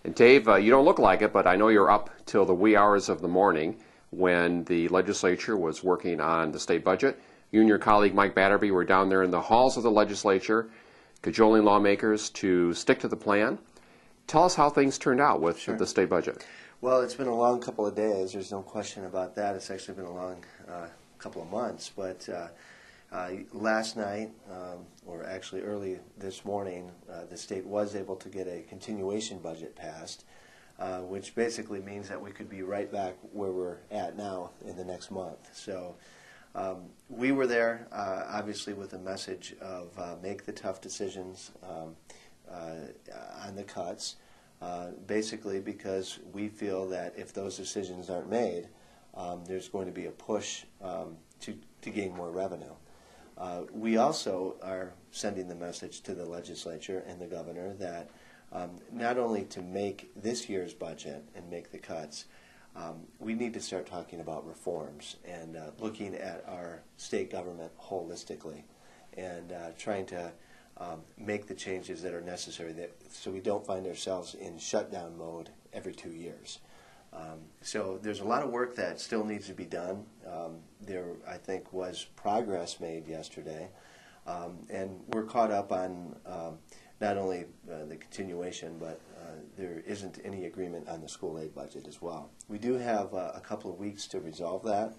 And Dave, you don't look like it, but I know you're up till the wee hours of the morning when the legislature was working on the state budget. You and your colleague Mike Batterby were down there in the halls of the legislature, cajoling lawmakers to stick to the plan. Tell us how things turned out with the state budget. Well, it's been a long couple of days. There's no question about that. It's actually been a long couple of months. But last night, or actually early this morning, the state was able to get a continuation budget passed, which basically means that we could be right back where we're at now in the next month. So we were there, obviously, with a message of make the tough decisions on the cuts, basically because we feel that if those decisions aren't made, there's going to be a push to gain more revenue. We also are sending the message to the legislature and the governor that not only to make this year's budget and make the cuts, we need to start talking about reforms and looking at our state government holistically and trying to make the changes that are necessary so we don't find ourselves in shutdown mode every 2 years. So there's a lot of work that still needs to be done. There, I think, was progress made yesterday, and we're caught up on not only the continuation, but there isn't any agreement on the school aid budget as well. We do have a couple of weeks to resolve that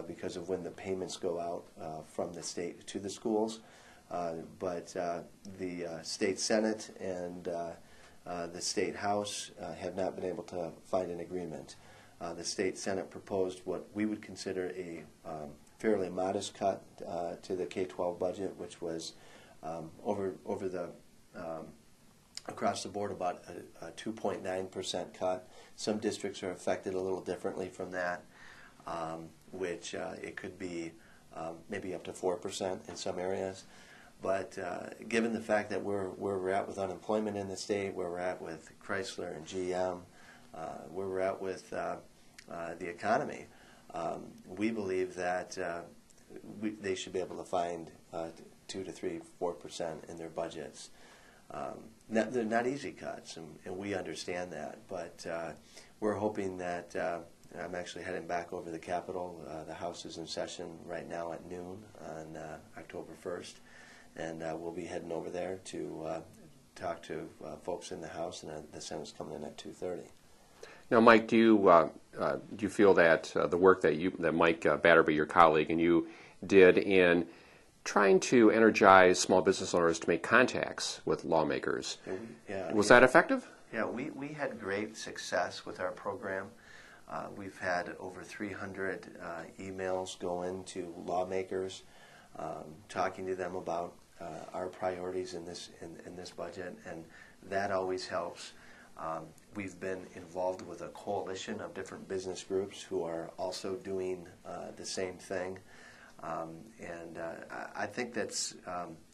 because of when the payments go out from the state to the schools, but the state Senate and the State House have not been able to find an agreement. The State Senate proposed what we would consider a fairly modest cut to the K-12 budget, which was over the across the board about a 2.9% cut. Some districts are affected a little differently from that, which it could be maybe up to 4% in some areas. But given the fact that where we're at with unemployment in the state, where we're at with Chrysler and GM, where we're at with the economy, we believe that they should be able to find 2 to 3, 4% in their budgets. They're not easy cuts, and we understand that. But we're hoping that I'm actually heading back over the Capitol. The House is in session right now at noon on October 1st. And we'll be heading over there to talk to folks in the House, and the Senate's coming in at 2:30. Now, Mike, do you feel that the work that Mike Batterby, your colleague, and you did in trying to energize small business owners to make contacts with lawmakers, was that effective? Yeah, we had great success with our program. We've had over 300 emails go into lawmakers, talking to them about our priorities in this budget, and that always helps. We've been involved with a coalition of different business groups who are also doing the same thing, and I think that's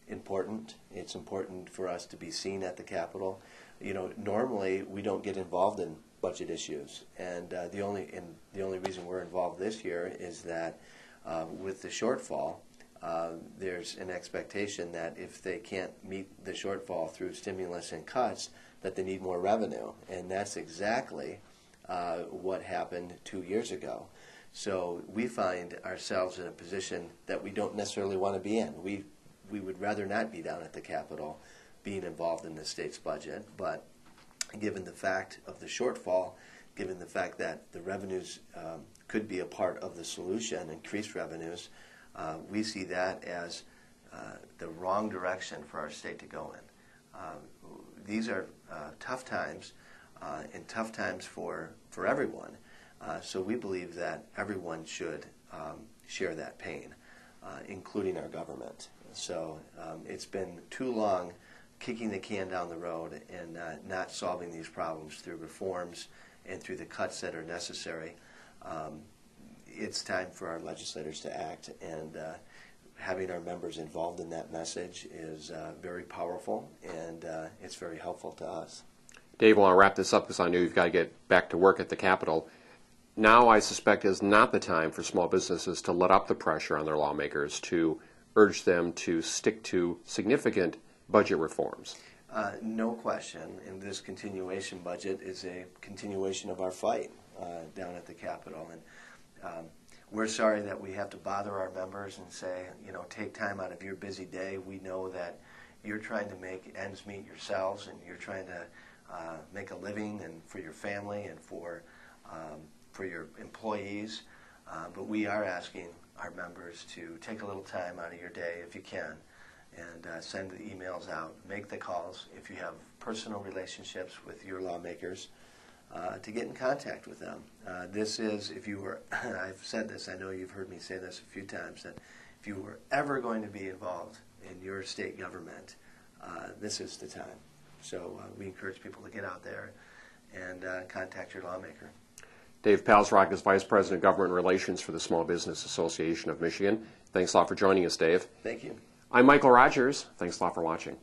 important. It's important for us to be seen at the Capitol. You know, normally we don't get involved in budget issues, and the only reason we're involved this year is that with the shortfall, there's an expectation that if they can't meet the shortfall through stimulus and cuts, that they need more revenue. And that's exactly what happened 2 years ago. So we find ourselves in a position that we don't necessarily want to be in. We would rather not be down at the Capitol being involved in the state's budget, but given the fact of the shortfall, given the fact that the revenues could be a part of the solution, increased revenues, we see that as the wrong direction for our state to go in. These are tough times, and tough times for everyone. So we believe that everyone should share that pain, including our government. So it's been too long kicking the can down the road and not solving these problems through reforms and through the cuts that are necessary. It's time for our legislators to act, and having our members involved in that message is very powerful, and it's very helpful to us. Dave, well, I'll wrap this up because I know you've got to get back to work at the Capitol. Now, I suspect, is not the time for small businesses to let up the pressure on their lawmakers to urge them to stick to significant budget reforms. No question, and this continuation budget is a continuation of our fight down at the Capitol. And we're sorry that we have to bother our members and say, take time out of your busy day. We know that you're trying to make ends meet yourselves, and you're trying to make a living and for your family and for your employees. But we are asking our members to take a little time out of your day if you can, and send the emails out, make the calls if you have personal relationships with your lawmakers, to get in contact with them. This is, if you were, I've said this, I know you've heard me say this a few times, that if you were ever going to be involved in your state government, this is the time. So we encourage people to get out there and contact your lawmaker. Dave Palsrok is Vice President of Government Relations for the Small Business Association of Michigan. Thanks a lot for joining us, Dave. Thank you. I'm Michael Rogers. Thanks a lot for watching.